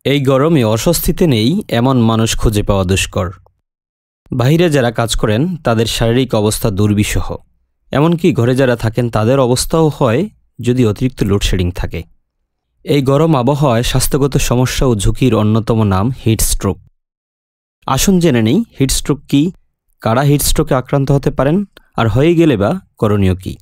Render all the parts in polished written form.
এই গরমে অস্বস্তিতে নেই এমন মানুষ খুঁজে পাওয়া দুষ্কর। বাইরে যারা কাজ করেন তাদের শারীরিক অবস্থা দুর্বিষহ, এমনকি ঘরে যারা থাকেন তাদের অবস্থাও হয় যদি অতিরিক্ত লোডশেডিং থাকে। এই গরম আবহাওয়ায় স্বাস্থ্যগত সমস্যা ও ঝুঁকির অন্যতম নাম হিটস্ট্রোক। আসুন জেনে নেই হিটস্ট্রোক কী, কারা হিটস্ট্রোকে আক্রান্ত হতে পারেন, আর হয়ে গেলে বা করণীয় কী।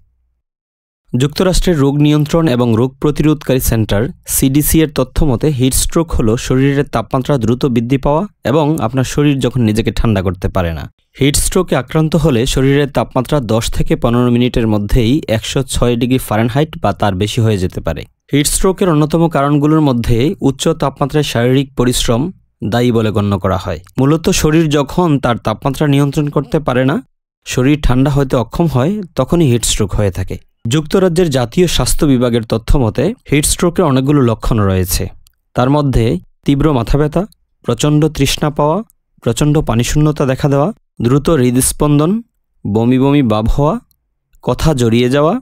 যুক্তরাষ্ট্রের রোগ নিয়ন্ত্রণ এবং রোগ প্রতিরোধকারী সেন্টার সিডিসি এর তথ্য মতে হিটস্ট্রোক হলো শরীরের তাপমাত্রা দ্রুত বৃদ্ধি পাওয়া এবং আপনার শরীর যখন নিজেকে ঠান্ডা করতে পারে না। হিটস্ট্রোকে আক্রান্ত হলে শরীরের তাপমাত্রা 10 থেকে 15 মিনিটের মধ্যেই 106 ডিগ্রি ফারেনহাইট বা তার বেশি হয়ে যেতে পারে। হিটস্ট্রোকের অন্যতম কারণগুলোর মধ্যে উচ্চ তাপমাত্রায় শারীরিক পরিশ্রম দায়ী বলে গণ্য করা হয়। মূলত শরীর যখন তার তাপমাত্রা নিয়ন্ত্রণ করতে পারে না, শরীর ঠান্ডা হতে অক্ষম হয়, তখনই হিটস্ট্রোক হয়ে থাকে। যুক্তরাজ্যের জাতীয় স্বাস্থ্য বিভাগের তথ্য মতে হিটস্ট্রোকের অনেকগুলো লক্ষণ রয়েছে। তার মধ্যে তীব্র মাথা ব্যথা, প্রচণ্ড তৃষ্ণা পাওয়া, প্রচণ্ড পানিশূন্যতা দেখা দেওয়া, দ্রুত হৃদস্পন্দন, বমি বমি ভাব হওয়া, কথা জড়িয়ে যাওয়া,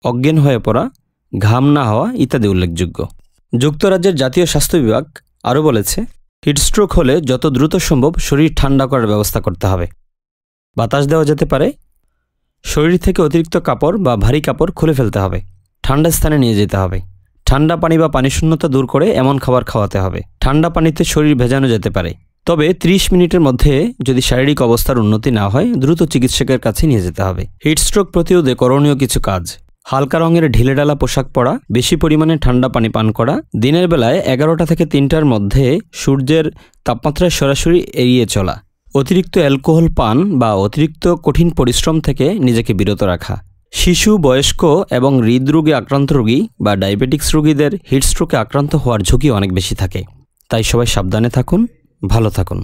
অজ্ঞান হয়ে পড়া, ঘাম না হওয়া ইত্যাদি উল্লেখযোগ্য। যুক্তরাজ্যের জাতীয় স্বাস্থ্য বিভাগ আরও বলেছে, হিটস্ট্রোক হলে যত দ্রুত সম্ভব শরীর ঠান্ডা করার ব্যবস্থা করতে হবে। বাতাস দেওয়া যেতে পারে, শরীর থেকে অতিরিক্ত কাপড় বা ভারী কাপড় খুলে ফেলতে হবে, ঠান্ডা স্থানে নিয়ে যেতে হবে, ঠান্ডা পানি বা পানিশূন্যতা দূর করে এমন খাবার খাওয়াতে হবে। ঠান্ডা পানিতে শরীর ভেজানো যেতে পারে, তবে 30 মিনিটের মধ্যে যদি শারীরিক অবস্থার উন্নতি না হয় দ্রুত চিকিৎসকের কাছে নিয়ে যেতে হবে। হিটস্ট্রোক প্রতিরোধে করণীয় কিছু কাজ: হালকা রঙের ঢিলেঢালা পোশাক পরা, বেশি পরিমাণে ঠান্ডা পানি পান করা, দিনের বেলায় 11টা থেকে 3টার মধ্যে সূর্যের তাপমাত্রায় সরাসরি এড়িয়ে চলা, অতিরিক্ত অ্যালকোহল পান বা অতিরিক্ত কঠিন পরিশ্রম থেকে নিজেকে বিরত রাখা। শিশু, বয়স্ক এবং হৃদরোগে আক্রান্ত রোগী বা ডায়াবেটিক্স রোগীদের হিটস্ট্রোকে আক্রান্ত হওয়ার ঝুঁকি অনেক বেশি থাকে। তাই সবাই সাবধানে থাকুন, ভালো থাকুন।